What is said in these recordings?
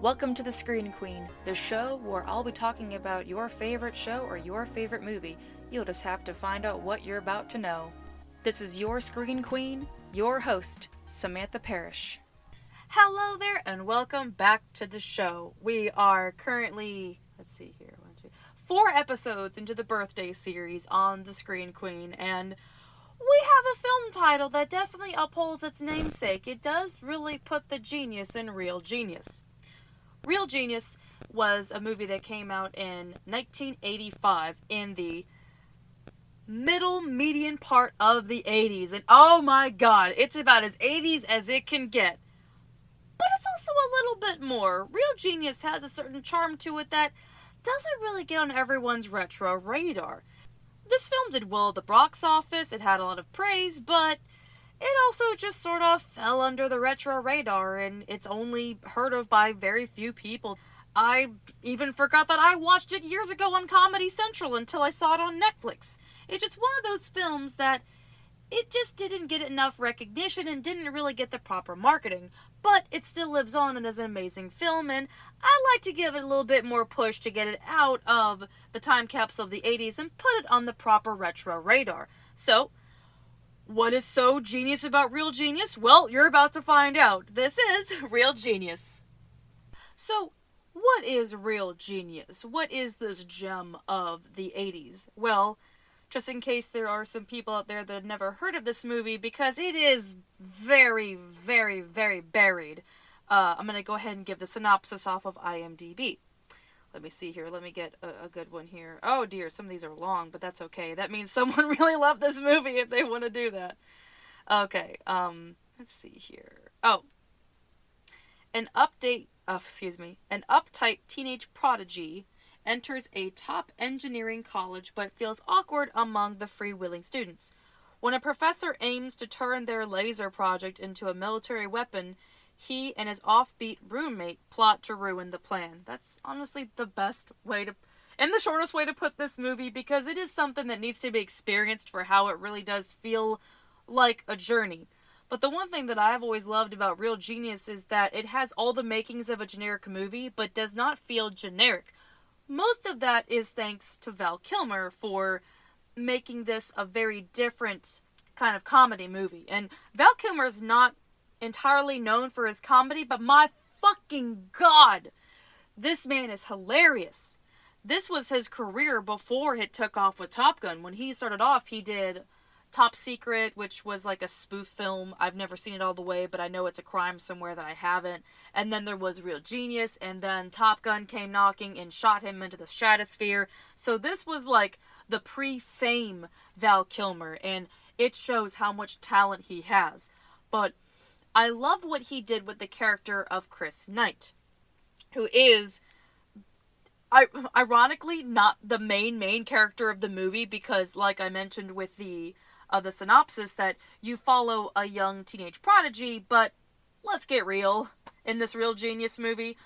Welcome to The Screen Queen, the show where I'll be talking about your favorite show or your favorite movie. You'll just have to find out what you're about to know. This is your Screen Queen, your host, Samantha Parrish. Hello there, and welcome back to the show. We are currently, 4 episodes into the birthday series on The Screen Queen, and we have a film title that definitely upholds its namesake. It does really put the genius in Real Genius. Real Genius was a movie that came out in 1985 in the median part of the 80s. And oh my god, it's about as 80s as it can get. But it's also a little bit more. Real Genius has a certain charm to it that doesn't really get on everyone's retro radar. This film did well at the box office, it had a lot of praise, but it also just sort of fell under the retro radar, and it's only heard of by very few people. I even forgot that I watched it years ago on Comedy Central until I saw it on Netflix. It's just one of those films that it just didn't get enough recognition and didn't really get the proper marketing. But it still lives on and is an amazing film, and I like to give it a little bit more push to get it out of the time capsule of the 80s and put it on the proper retro radar. So, what is so genius about Real Genius? Well, you're about to find out. This is Real Genius. So, what is Real Genius? What is this gem of the 80s? Well, just in case there are some people out there that have never heard of this movie, because it is very, very, very buried, I'm going to go ahead and give the synopsis off of IMDb. Let me see here. Let me get a good one here. Oh dear, some of these are long, but that's okay. That means someone really loved this movie if they want to do that. Okay, let's see here. Oh. An uptight teenage prodigy enters a top engineering college but feels awkward among the freewheeling students. When a professor aims to turn their laser project into a military weapon, he and his offbeat roommate plot to ruin the plan. That's honestly the best way to, and the shortest way to put this movie, because it is something that needs to be experienced for how it really does feel like a journey. But the one thing that I've always loved about Real Genius is that it has all the makings of a generic movie, but does not feel generic. Most of that is thanks to Val Kilmer for making this a very different kind of comedy movie. And Val Kilmer's not entirely known for his comedy, but my fucking god, this man is hilarious. This was his career before it took off with Top Gun. When he started off, he did Top Secret, which was like a spoof film. I've never seen it all the way, but I know it's a crime somewhere that I haven't. And then there was Real Genius, and then Top Gun came knocking and shot him into the stratosphere. So this was like the pre-fame Val Kilmer, and it shows how much talent he has. But I love what he did with the character of Chris Knight, who is, ironically, not the main character of the movie, because, like I mentioned with the synopsis, that you follow a young teenage prodigy, but let's get real. In this Real Genius movie,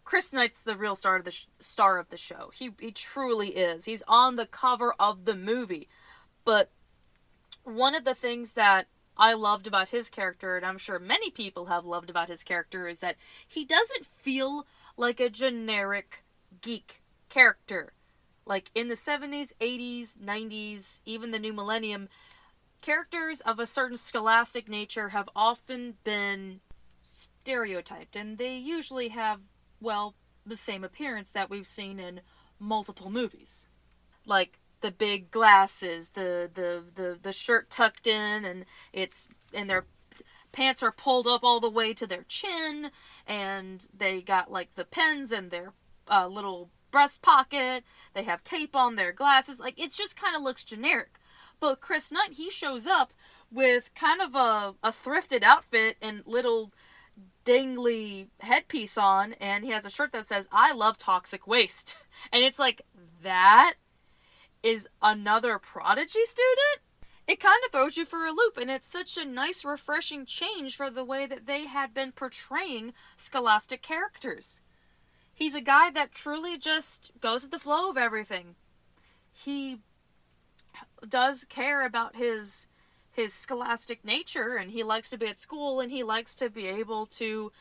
Chris Knight's the real star of the show. He truly is. He's on the cover of the movie. But one of the things that I loved about his character, and I'm sure many people have loved about his character, is that he doesn't feel like a generic geek character. Like in the 70s, 80s, 90s, even the new millennium, characters of a certain scholastic nature have often been stereotyped, and they usually have, well, the same appearance that we've seen in multiple movies. Like the big glasses, the shirt tucked in, and their pants are pulled up all the way to their chin, and they got like the pens in their little breast pocket, they have tape on their glasses, like it just kind of looks generic. But Chris Knight, he shows up with kind of a thrifted outfit and little dangly headpiece on, and he has a shirt that says, "I love toxic waste." And it's like, that is another Prodigy student? It kind of throws you for a loop, and it's such a nice, refreshing change for the way that they had been portraying scholastic characters. He's a guy that truly just goes with the flow of everything. He does care about his scholastic nature, and he likes to be at school, and he likes to be able to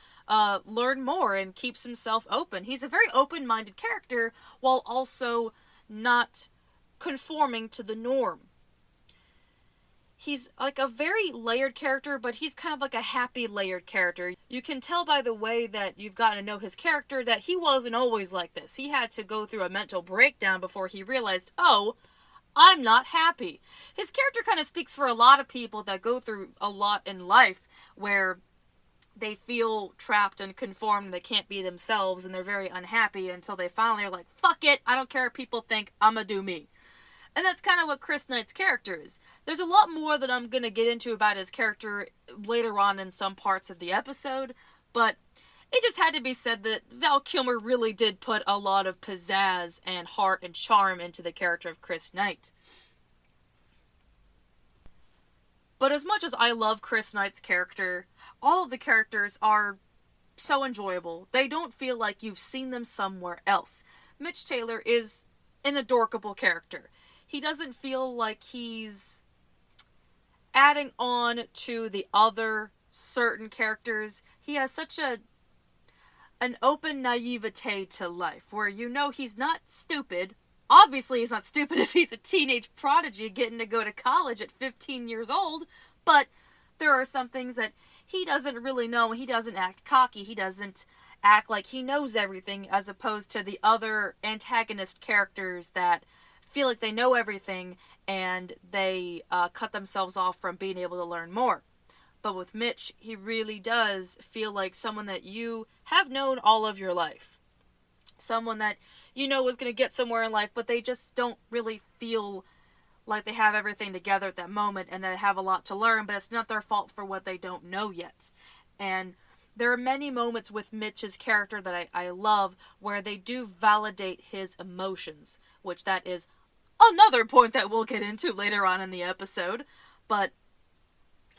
learn more and keeps himself open. He's a very open-minded character while also not conforming to the norm. He's like a very layered character, but he's kind of like a happy layered character. You can tell by the way that you've gotten to know his character that he wasn't always like this. He had to go through a mental breakdown before he realized, oh, I'm not happy. His character kind of speaks for a lot of people that go through a lot in life where they feel trapped and conformed, they can't be themselves, and they're very unhappy until they finally are like, fuck it, I don't care what people think, I'ma do me. And that's kind of what Chris Knight's character is. There's a lot more that I'm going to get into about his character later on in some parts of the episode, but it just had to be said that Val Kilmer really did put a lot of pizzazz and heart and charm into the character of Chris Knight. But as much as I love Chris Knight's character, all of the characters are so enjoyable. They don't feel like you've seen them somewhere else. Mitch Taylor is an adorable character. He doesn't feel like he's adding on to the other certain characters. He has such an open naivete to life, where you know he's not stupid. Obviously he's not stupid if he's a teenage prodigy getting to go to college at 15 years old, but there are some things that he doesn't really know. He doesn't act cocky. He doesn't act like he knows everything, as opposed to the other antagonist characters that feel like they know everything and they cut themselves off from being able to learn more. But with Mitch, he really does feel like someone that you have known all of your life. Someone that you know is going to get somewhere in life, but they just don't really feel like they have everything together at that moment, and they have a lot to learn, but it's not their fault for what they don't know yet. And there are many moments with Mitch's character that I love where they do validate his emotions, which that is another point that we'll get into later on in the episode. But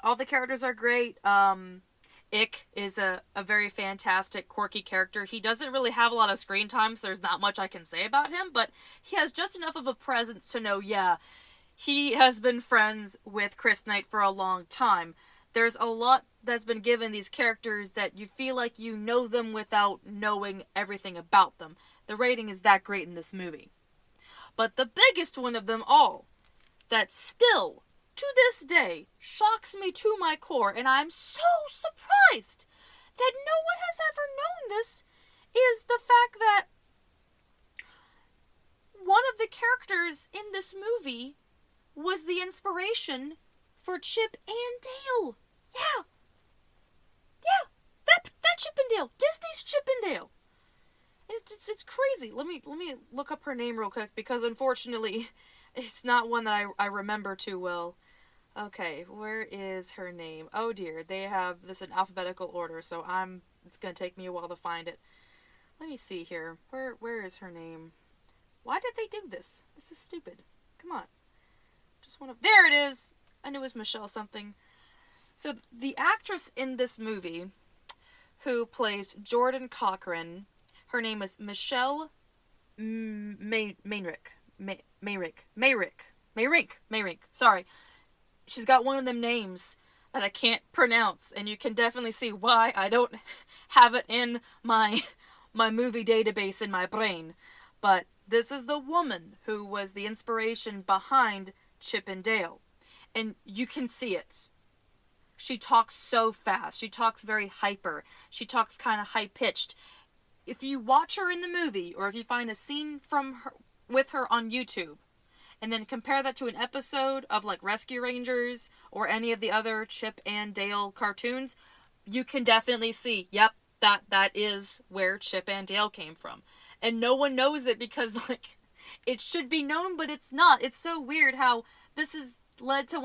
all the characters are great. Ick is a very fantastic, quirky character. He doesn't really have a lot of screen time, so there's not much I can say about him, but he has just enough of a presence to know, yeah, he has been friends with Chris Knight for a long time. There's a lot that's been given these characters that you feel like you know them without knowing everything about them. The rating is that great in this movie. But the biggest one of them all, that still, to this day, shocks me to my core, and I'm so surprised that no one has ever known this, is the fact that one of the characters in this movie was the inspiration for Chip and Dale. Yeah. That Chip and Dale. Disney's Chip and Dale. It's crazy. Let me look up her name real quick, because unfortunately it's not one that I remember too well. Okay, where is her name? Oh dear, they have this in alphabetical order, so it's gonna take me a while to find it. Let me see here. Where is her name? Why did they do this? This is stupid. Come on. There it is! I knew it was Michelle something. So the actress in this movie who plays Jordan Cochran, her name is Michelle Mayrick. Sorry. She's got one of them names that I can't pronounce, and you can definitely see why I don't have it in my movie database in my brain. But this is the woman who was the inspiration behind Chip and Dale. And you can see it. She talks so fast. She talks very hyper. She talks kind of high-pitched. If you watch her in the movie, or if you find a scene with her on YouTube, and then compare that to an episode of like Rescue Rangers or any of the other Chip and Dale cartoons, you can definitely see, yep, that is where Chip and Dale came from. And no one knows it because, like, it should be known, but it's not. It's so weird how this has led to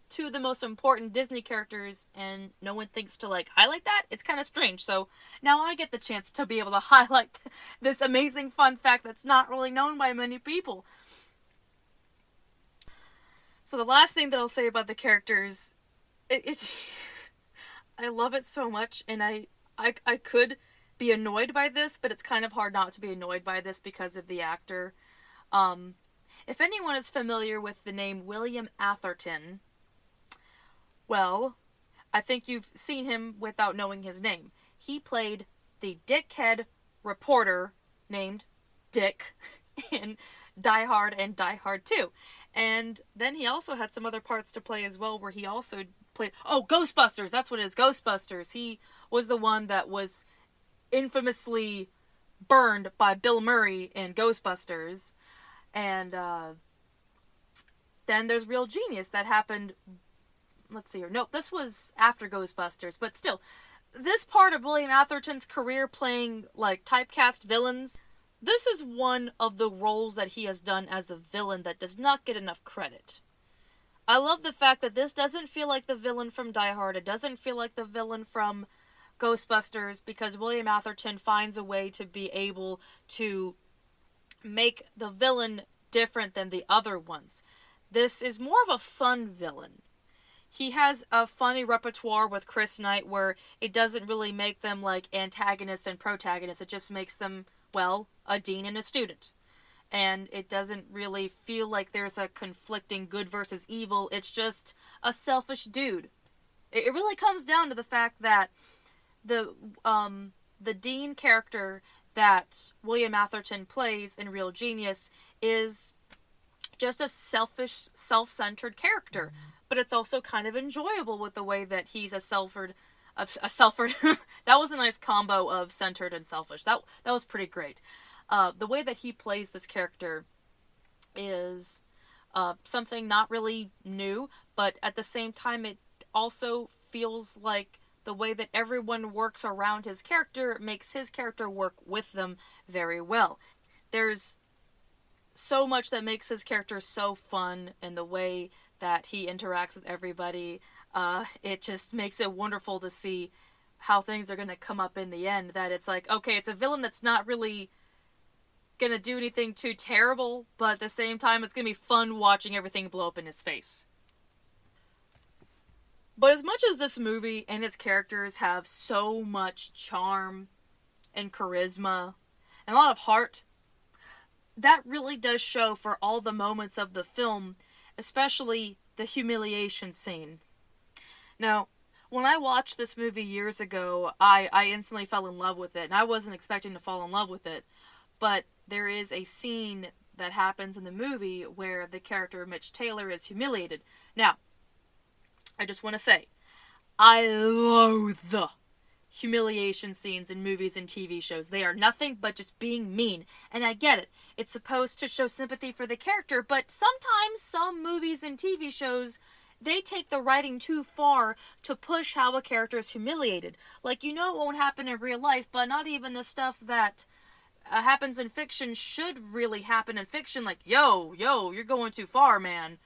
two of the most important Disney characters, and no one thinks to, like, highlight that. It's kind of strange. So now I get the chance to be able to highlight this amazing fun fact that's not really known by many people. So the last thing that I'll say about the characters, it's I love it so much, and I could be annoyed by this, but it's kind of hard not to be annoyed by this because of the actor. If anyone is familiar with the name William Atherton, well, I think you've seen him without knowing his name. he played the dickhead reporter named Dick in Die Hard and Die Hard 2. And then he also had some other parts to play as well, where he also played... Oh, Ghostbusters! That's what it is, Ghostbusters. He was the one that was infamously burned by Bill Murray in Ghostbusters. And then there's Real Genius that happened... Let's see here. Nope, this was after Ghostbusters, but still... This part of William Atherton's career playing, like, typecast villains, this is one of the roles that he has done as a villain that does not get enough credit. I love the fact that this doesn't feel like the villain from Die Hard. It doesn't feel like the villain from Ghostbusters, because William Atherton finds a way to be able to make the villain different than the other ones. This is more of a fun villain. He has a funny repertoire with Chris Knight where it doesn't really make them like antagonists and protagonists. It just makes them, well, a dean and a student. And it doesn't really feel like there's a conflicting good versus evil. It's just a selfish dude. It really comes down to the fact that the dean character that William Atherton plays in Real Genius is just a selfish, self-centered character. But it's also kind of enjoyable with the way that he's a selford. That was a nice combo of centered and selfish. That was pretty great. The way that he plays this character is something not really new, but at the same time it also feels like the way that everyone works around his character makes his character work with them very well. There's so much that makes his character so fun, and the way that he interacts with everybody, it just makes it wonderful to see how things are going to come up in the end. That it's like, okay, it's a villain that's not really going to do anything too terrible, but at the same time, it's going to be fun watching everything blow up in his face. But as much as this movie and its characters have so much charm and charisma and a lot of heart, that really does show for all the moments of the film, especially the humiliation scene. Now, when I watched this movie years ago, I instantly fell in love with it, and I wasn't expecting to fall in love with it, but there is a scene that happens in the movie where the character Mitch Taylor is humiliated. Now, I just want to say, I loathe the humiliation scenes in movies and TV shows. They are nothing but just being mean. And I get it. It's supposed to show sympathy for the character, but sometimes some movies and TV shows, they take the writing too far to push how a character is humiliated. Like, you know it won't happen in real life, but not even the stuff that happens in fiction should really happen in fiction. Like, yo, you're going too far, man.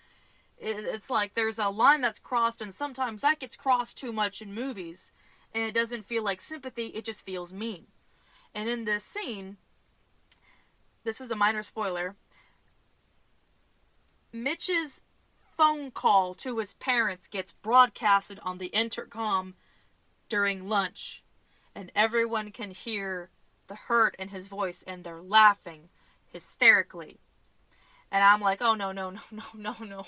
It's like there's a line that's crossed, and sometimes that gets crossed too much in movies. And it doesn't feel like sympathy, it just feels mean. And in this scene, this is a minor spoiler, Mitch's phone call to his parents gets broadcasted on the intercom during lunch. And everyone can hear the hurt in his voice, and they're laughing hysterically. And I'm like, oh, no,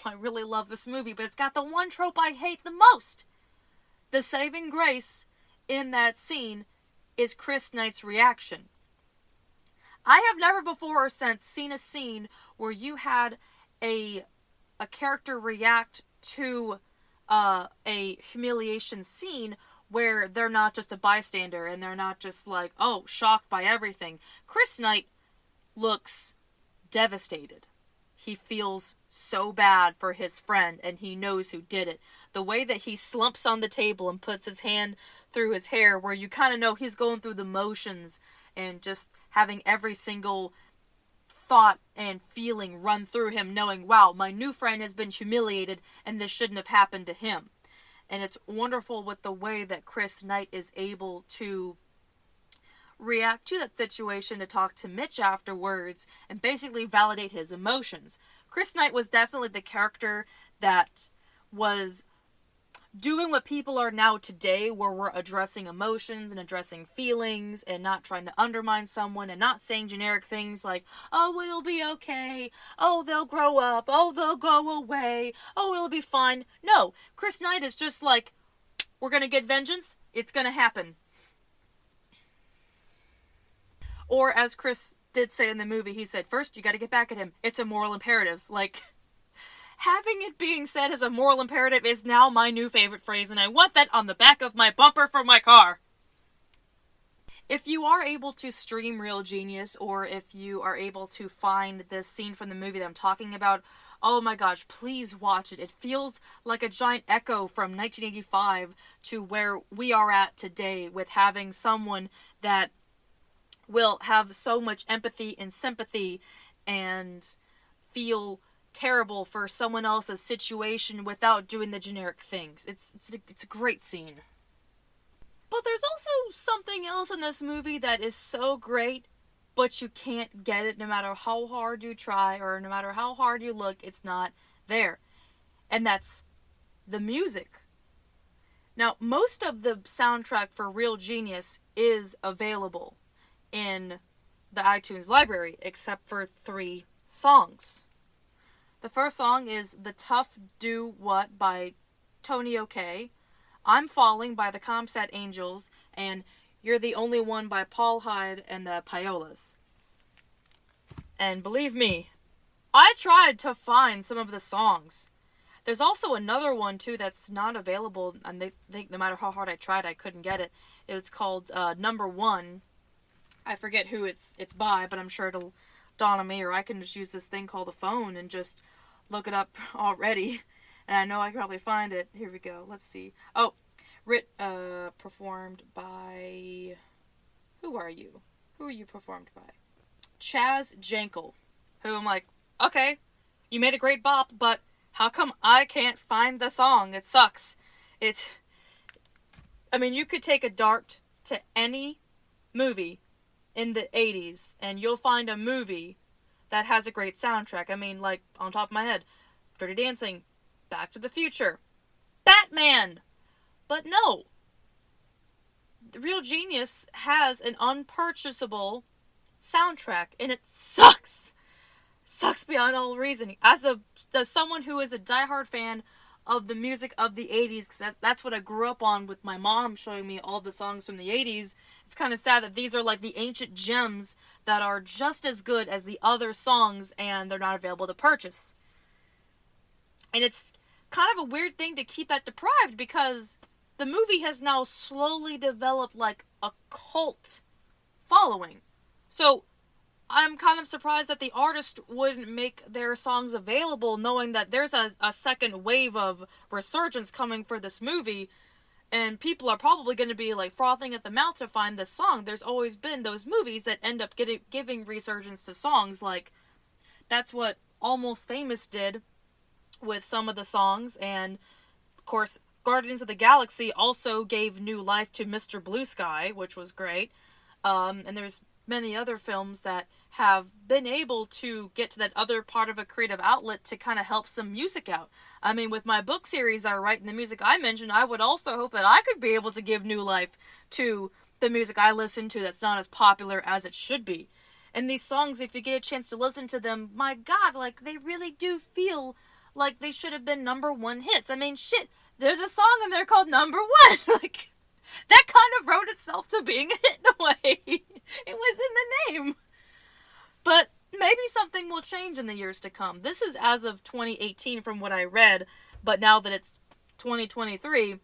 I really love this movie, but it's got the one trope I hate the most. The saving grace in that scene is Chris Knight's reaction. I have never before or since seen a scene where you had a character react to a humiliation scene where they're not just a bystander and they're not just like, oh, shocked by everything. Chris Knight looks devastated. He feels so bad for his friend, and he knows who did it. The way that he slumps on the table and puts his hand through his hair, where you kind of know he's going through the motions and just having every single thought and feeling run through him, knowing, wow, my new friend has been humiliated, and this shouldn't have happened to him. And it's wonderful with the way that Chris Knight is able to react to that situation, to talk to Mitch afterwards and basically validate his emotions. Chris Knight was definitely the character that was doing what people are now today, where we're addressing emotions and addressing feelings and not trying to undermine someone and not saying generic things like, oh, it'll be okay, oh, they'll grow up, oh, they'll go away, oh, it'll be fine. No, Chris Knight is just like, we're gonna get vengeance, it's gonna happen. Or as Chris did say in the movie, he said, first you gotta get back at him. It's a moral imperative. Like, having it being said as a moral imperative is now my new favorite phrase, and I want that on the back of my bumper for my car. If you are able to stream Real Genius, or if you are able to find this scene from the movie that I'm talking about, oh my gosh, please watch it. It feels like a giant echo from 1985 to where we are at today, with having someone that will have so much empathy and sympathy and feel terrible for someone else's situation without doing the generic things. It's a great scene. But there's also something else in this movie that is so great, but you can't get it no matter how hard you try, or no matter how hard you look, it's not there. And that's the music. Now, most of the soundtrack for Real Genius is available in the iTunes library, except for 3 songs. The first song is The Tough Do What by Tony OK, I'm Falling by the Comsat Angels, and You're the Only One by Paul Hyde and the Piolas. And believe me, I tried to find some of the songs. There's also another one, too, that's not available, and they no matter how hard I tried, I couldn't get it. It's called Number One. I forget who it's by, but I'm sure it'll dawn on me, or I can just use this thing called the phone and just look it up already. And I know I can probably find it. Here we go. Let's see. Oh, performed by... Who are you? Who are you performed by? Chaz Jankel. Who I'm like, okay, you made a great bop, but how come I can't find the song? It sucks. I mean, you could take a dart to any movie in the 80s, and you'll find a movie that has a great soundtrack. I mean, like, on top of my head, Dirty Dancing, Back to the Future, Batman. But no. The Real Genius has an unpurchasable soundtrack, and it sucks. Sucks beyond all reason. As someone who is a diehard fan of the music of the 80s, because that's what I grew up on, with my mom showing me all the songs from the 80s, it's kind of sad that these are like the ancient gems that are just as good as the other songs, and they're not available to purchase. And it's kind of a weird thing to keep that deprived, because the movie has now slowly developed like a cult following. So I'm kind of surprised that the artist wouldn't make their songs available, knowing that there's a second wave of resurgence coming for this movie, and people are probably going to be like frothing at the mouth to find this song. There's always been those movies that end up giving resurgence to songs. Like, that's what Almost Famous did with some of the songs, and of course Guardians of the Galaxy also gave new life to Mr. Blue Sky, which was great. And there's many other films that have been able to get to that other part of a creative outlet to kind of help some music out. I mean, with my book series I write and the music I mentioned, I would also hope that I could be able to give new life to the music I listen to that's not as popular as it should be. And these songs, if you get a chance to listen to them, my God, like, they really do feel like they should have been number 1 hits. I mean, shit, there's a song in there called Number One. Like, that kind of wrote itself to being a hit in a way. It was in the name. But maybe something will change in the years to come. This is as of 2018 from what I read, but now that it's 2023,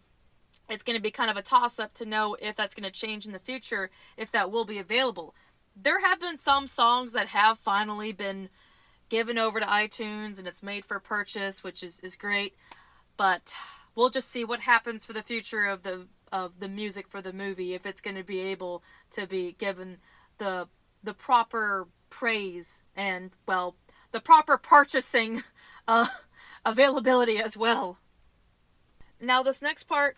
it's going to be kind of a toss-up to know if that's going to change in the future, if that will be available. There have been some songs that have finally been given over to iTunes, and it's made for purchase, which is great. But we'll just see what happens for the future of the music for the movie, if it's going to be able to be given the proper praise and, well, the proper purchasing availability as well. Now, this next part,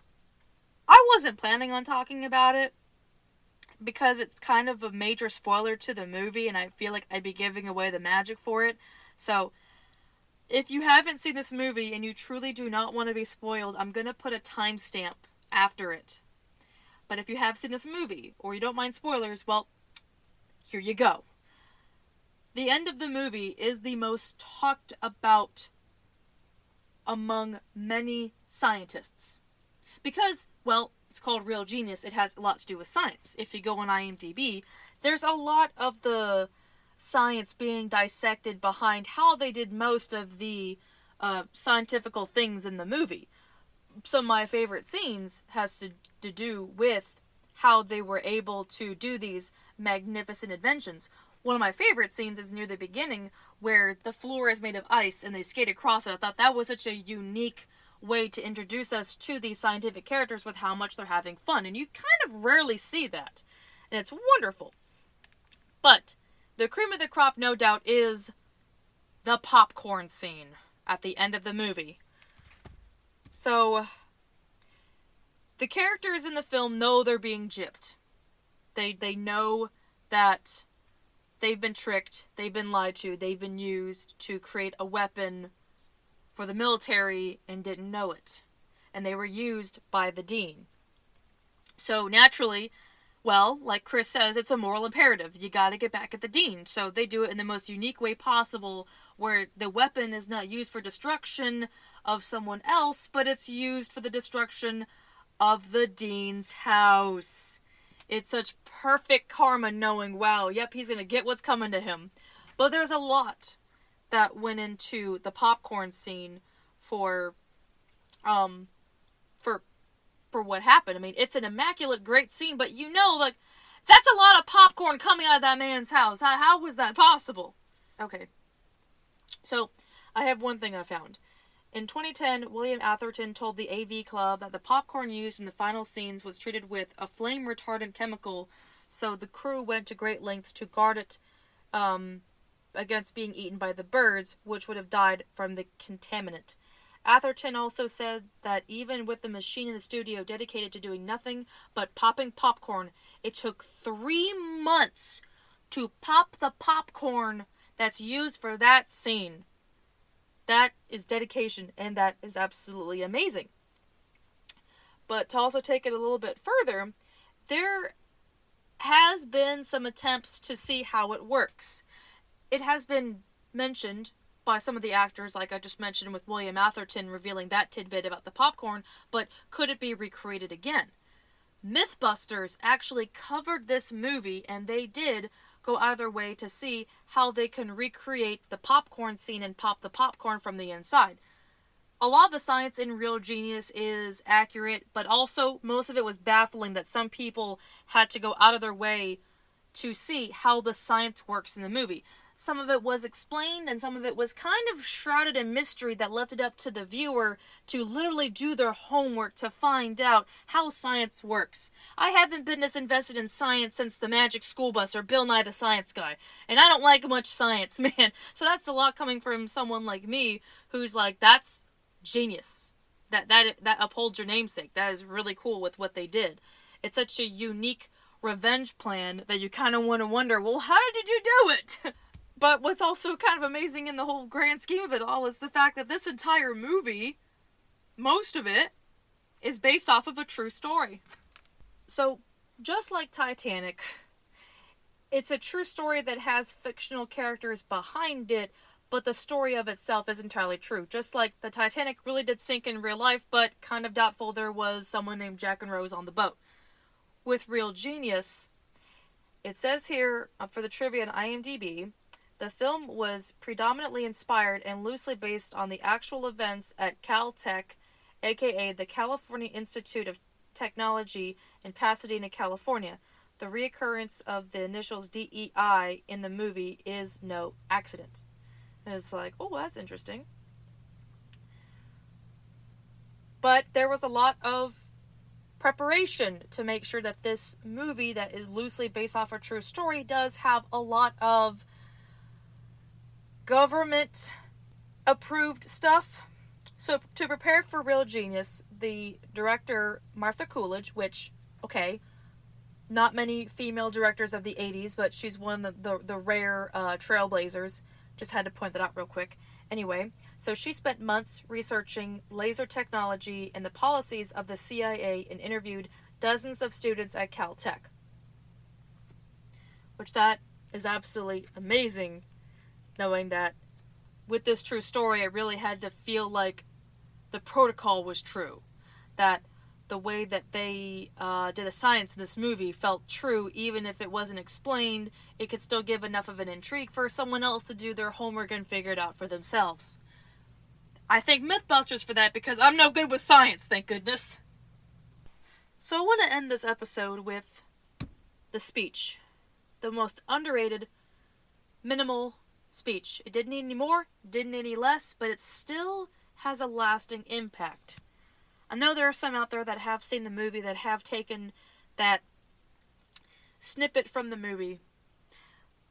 I wasn't planning on talking about it, because it's kind of a major spoiler to the movie, and I feel like I'd be giving away the magic for it. So, if you haven't seen this movie and you truly do not want to be spoiled, I'm going to put a timestamp after it. But if you have seen this movie, or you don't mind spoilers, well, here you go. The end of the movie is the most talked about among many scientists. Because, well, it's called Real Genius. It has a lot to do with science. If you go on IMDb, there's a lot of the science being dissected behind how they did most of the scientifical things in the movie. Some of my favorite scenes has to do with how they were able to do these magnificent inventions. One of my favorite scenes is near the beginning where the floor is made of ice and they skate across it. I thought that was such a unique way to introduce us to these scientific characters with how much they're having fun. And you kind of rarely see that. And it's wonderful. But the cream of the crop, no doubt, is the popcorn scene at the end of the movie. So, the characters in the film know they're being gypped. They know that they've been tricked, they've been lied to, they've been used to create a weapon for the military and didn't know it. And they were used by the dean. So naturally, well, like Chris says, it's a moral imperative. You gotta get back at the dean. So they do it in the most unique way possible, where the weapon is not used for destruction of someone else, but it's used for the destruction of the dean's house. It's such perfect karma knowing, wow, yep, he's gonna get what's coming to him. But there's a lot that went into the popcorn scene for what happened. I mean, it's an immaculate, great scene, but like, that's a lot of popcorn coming out of that man's house. How was that possible? Okay. So, I have one thing I found. In 2010, William Atherton told the AV Club that the popcorn used in the final scenes was treated with a flame-retardant chemical, so the crew went to great lengths to guard it against being eaten by the birds, which would have died from the contaminant. Atherton also said that even with the machine in the studio dedicated to doing nothing but popping popcorn, it took 3 months to pop the popcorn that's used for that scene. That is dedication, and that is absolutely amazing. But to also take it a little bit further, there has been some attempts to see how it works. It has been mentioned by some of the actors, like I just mentioned with William Atherton revealing that tidbit about the popcorn, but could it be recreated again? Mythbusters actually covered this movie, and they did go out of their way to see how they can recreate the popcorn scene and pop the popcorn from the inside. A lot of the science in Real Genius is accurate, but also most of it was baffling that some people had to go out of their way to see how the science works in the movie. Some of it was explained, and some of it was kind of shrouded in mystery that left it up to the viewer to literally do their homework to find out how science works. I haven't been this invested in science since the Magic School Bus or Bill Nye the Science Guy, and I don't like much science, man. So that's a lot coming from someone like me, who's like, that's genius. That upholds your namesake. That is really cool with what they did. It's such a unique revenge plan that you kind of want to wonder, well, how did you do it? But what's also kind of amazing in the whole grand scheme of it all is the fact that this entire movie, most of it, is based off of a true story. So, just like Titanic, it's a true story that has fictional characters behind it, but the story of itself is entirely true. Just like the Titanic really did sink in real life, but kind of doubtful there was someone named Jack and Rose on the boat. With Real Genius, it says here, for the trivia on IMDb, the film was predominantly inspired and loosely based on the actual events at Caltech, aka the California Institute of Technology in Pasadena, California. The reoccurrence of the initials DEI in the movie is no accident. And it's like, oh, that's interesting. But there was a lot of preparation to make sure that this movie that is loosely based off a true story does have a lot of government approved stuff. So to prepare for Real Genius, the director Martha Coolidge, which, okay, not many female directors of the 80s, but she's one of the rare trailblazers. Just had to point that out real quick. Anyway, so she spent months researching laser technology and the policies of the CIA and interviewed dozens of students at Caltech. Which that is absolutely amazing, knowing that with this true story, I really had to feel like the protocol was true. That the way that they did the science in this movie felt true, even if it wasn't explained. It could still give enough of an intrigue for someone else to do their homework and figure it out for themselves. I thank Mythbusters for that because I'm no good with science, thank goodness. So I want to end this episode with the speech. The most underrated, minimal speech. It didn't need any more, didn't need any less, but it still has a lasting impact. I know there are some out there that have seen the movie, that have taken that snippet from the movie,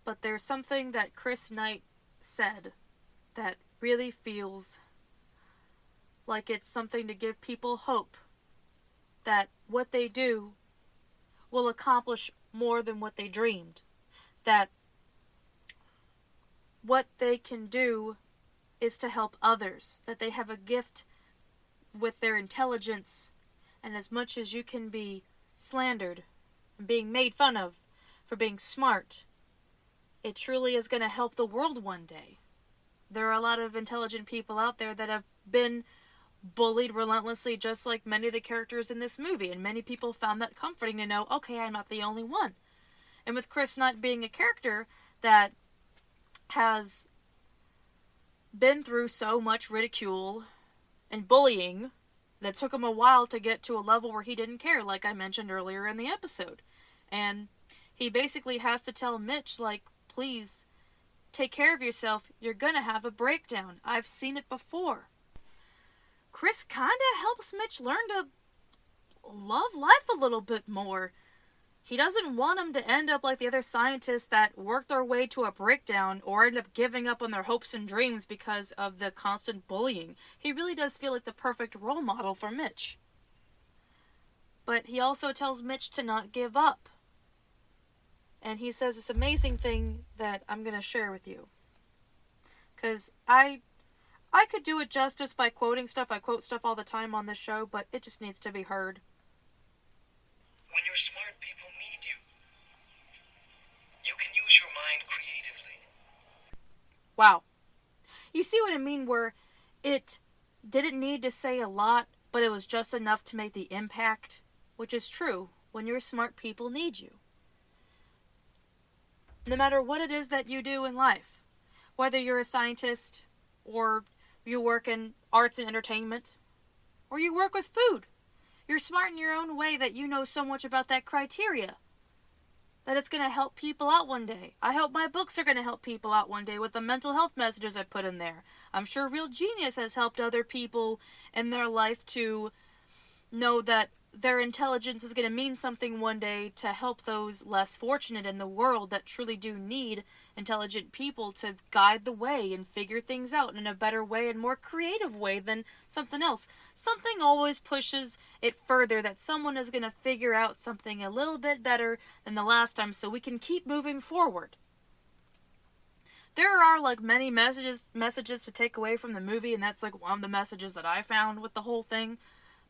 but there's something that Chris Knight said that really feels like it's something to give people hope that what they do will accomplish more than what they dreamed. That what they can do is to help others. That they have a gift with their intelligence, and as much as you can be slandered and being made fun of for being smart, it truly is going to help the world one day. There are a lot of intelligent people out there that have been bullied relentlessly, just like many of the characters in this movie, and many people found that comforting to know, okay, I'm not the only one. And with Chris not being a character that has been through so much ridicule and bullying that took him a while to get to a level where he didn't care, like I mentioned earlier in the episode. And he basically has to tell Mitch, like, please, take care of yourself. You're gonna have a breakdown. I've seen it before. Chris kinda helps Mitch learn to love life a little bit more. He doesn't want him to end up like the other scientists that work their way to a breakdown or end up giving up on their hopes and dreams because of the constant bullying. He really does feel like the perfect role model for Mitch. But he also tells Mitch to not give up. And he says this amazing thing that I'm going to share with you. Because I could do it justice by quoting stuff. I quote stuff all the time on this show, but it just needs to be heard. When you're smart, people need you. You can use your mind creatively. Wow. You see what I mean, where it didn't need to say a lot, but it was just enough to make the impact, which is true. When you're smart, people need you. No matter what it is that you do in life, whether you're a scientist, or you work in arts and entertainment, or you work with food, you're smart in your own way that you know so much about that criteria that it's going to help people out one day. I hope my books are going to help people out one day with the mental health messages I put in there. I'm sure Real Genius has helped other people in their life to know that their intelligence is going to mean something one day to help those less fortunate in the world that truly do need intelligent people to guide the way and figure things out in a better way and more creative way than something else. Something always pushes it further, that someone is going to figure out something a little bit better than the last time so we can keep moving forward. There are like many messages to take away from the movie, and that's like one of the messages that I found with the whole thing.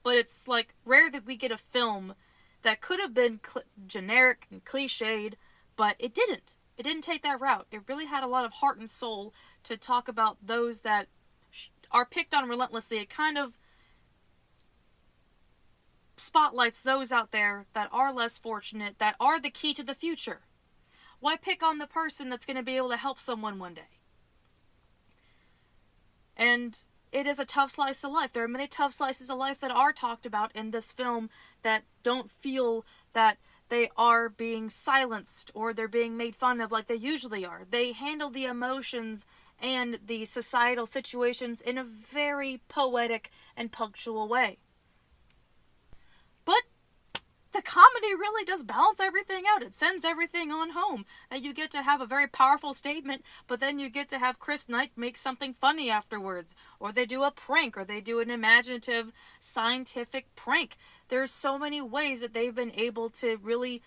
But it's like rare that we get a film that could have been generic and cliched, but it didn't. It didn't take that route. It really had a lot of heart and soul to talk about those that are picked on relentlessly. It kind of spotlights those out there that are less fortunate, that are the key to the future. Why pick on the person that's going to be able to help someone one day? And it is a tough slice of life. There are many tough slices of life that are talked about in this film that don't feel that they are being silenced or they're being made fun of like they usually are. They handle the emotions and the societal situations in a very poetic and punctual way. But the comedy really does balance everything out. It sends everything on home. That you get to have a very powerful statement, but then you get to have Chris Knight make something funny afterwards. Or they do a prank, or they do an imaginative, scientific prank. There's so many ways that they've been able to really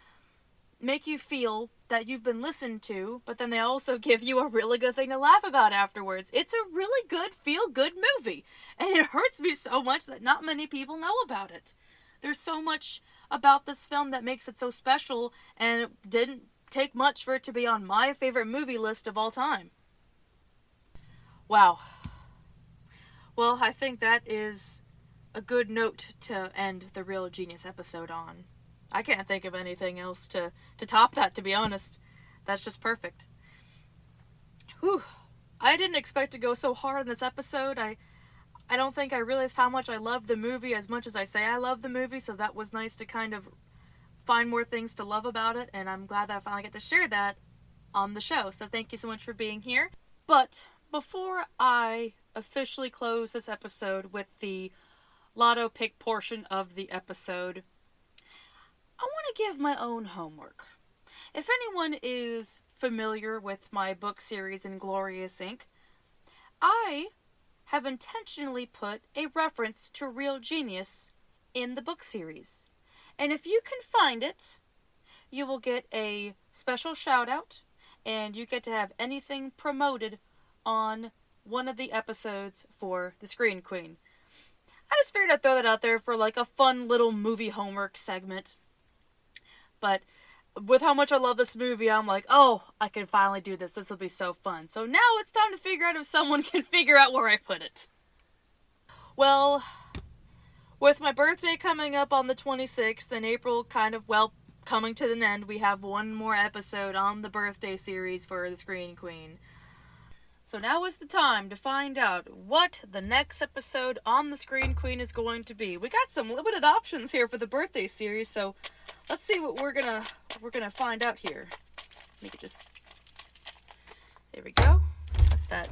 make you feel that you've been listened to, but then they also give you a really good thing to laugh about afterwards. It's a really good, feel-good movie. And it hurts me so much that not many people know about it. There's so much about this film that makes it so special, and it didn't take much for it to be on my favorite movie list of all time. Wow. Well, I think that is a good note to end the Real Genius episode on. I can't think of anything else to top that, to be honest. That's just perfect. Whew. I didn't expect to go so hard in this episode. I don't think I realized how much I loved the movie as much as I say I love the movie, so that was nice to kind of find more things to love about it, and I'm glad that I finally get to share that on the show. So thank you so much for being here. But before I officially close this episode with the lotto pick portion of the episode, I want to give my own homework. If anyone is familiar with my book series Inglorious Inc., I have intentionally put a reference to Real Genius in the book series. And if you can find it, you will get a special shout out, and you get to have anything promoted on one of the episodes for the Screen Queen. I just figured I'd throw that out there for like a fun little movie homework segment. But with how much I love this movie, I'm like, oh, I can finally do this. This will be so fun. So now it's time to figure out if someone can figure out where I put it. Well, with my birthday coming up on the 26th and April kind of, coming to an end, we have one more episode on the birthday series for the Screen Queen. So now is the time to find out what the next episode on the Screen Queen is going to be. We got some limited options here for the birthday series, so let's see what we're gonna find out here. Make it just, there we go. Got that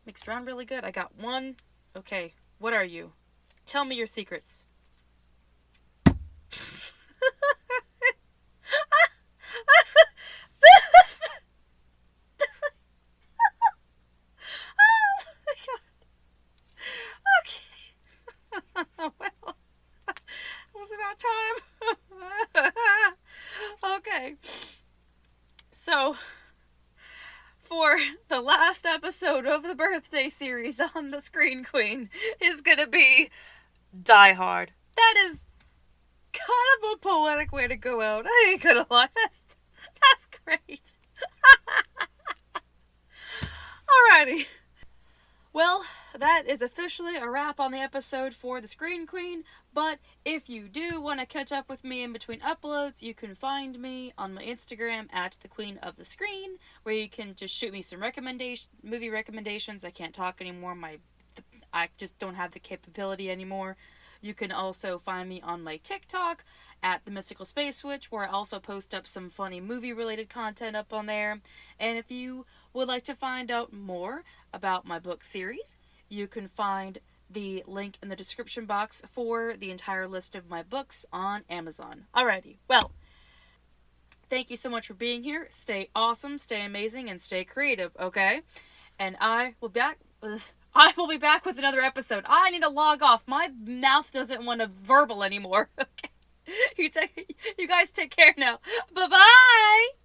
mixed around really good. I got one. Okay, what are you? Tell me your secrets. Okay. So, for the last episode of the birthday series on the Screen Queen is gonna be Die Hard. That is kind of a poetic way to go out. I ain't gonna lie. That's great. Alrighty. Well, that is officially a wrap on the episode for the Screen Queen, but if you do want to catch up with me in between uploads, you can find me on my Instagram at the Queen of the Screen, where you can just shoot me some movie recommendations. I can't talk anymore. I just don't have the capability anymore. You can also find me on my TikTok at the Mystical Space Switch, where I also post up some funny movie-related content up on there. And if you would like to find out more about my book series, you can find the link in the description box for the entire list of my books on Amazon. Alrighty, well, thank you so much for being here. Stay awesome, stay amazing, and stay creative, okay? And I will be back with another episode. I need to log off. My mouth doesn't want to verbal anymore. Okay. You guys take care now. Bye-bye!